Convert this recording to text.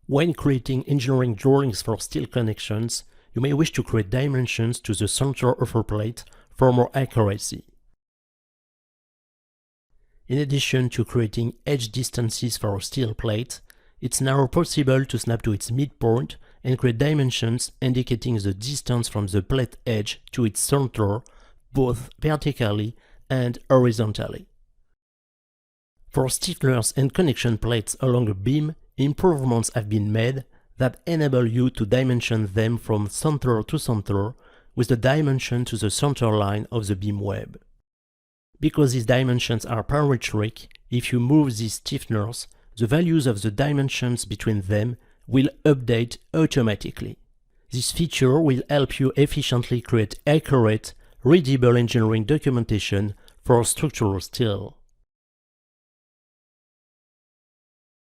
When creating engineering drawings for steel connections, you may wish to create dimensions to the center of a plate for more accuracy. In addition to creating edge distances for a steel plate, it's now possible to snap to its midpoint and create dimensions indicating the distance from the plate edge to its center, both vertically and horizontally. For stiffeners and connection plates along a beam, improvements have been made that enable you to dimension them from center to center with the dimension to the center line of the beam web. Because these dimensions are parametric, if you move these stiffeners, the values of the dimensions between them will update automatically. This feature will help you efficiently create accurate, readable engineering documentation for structural steel.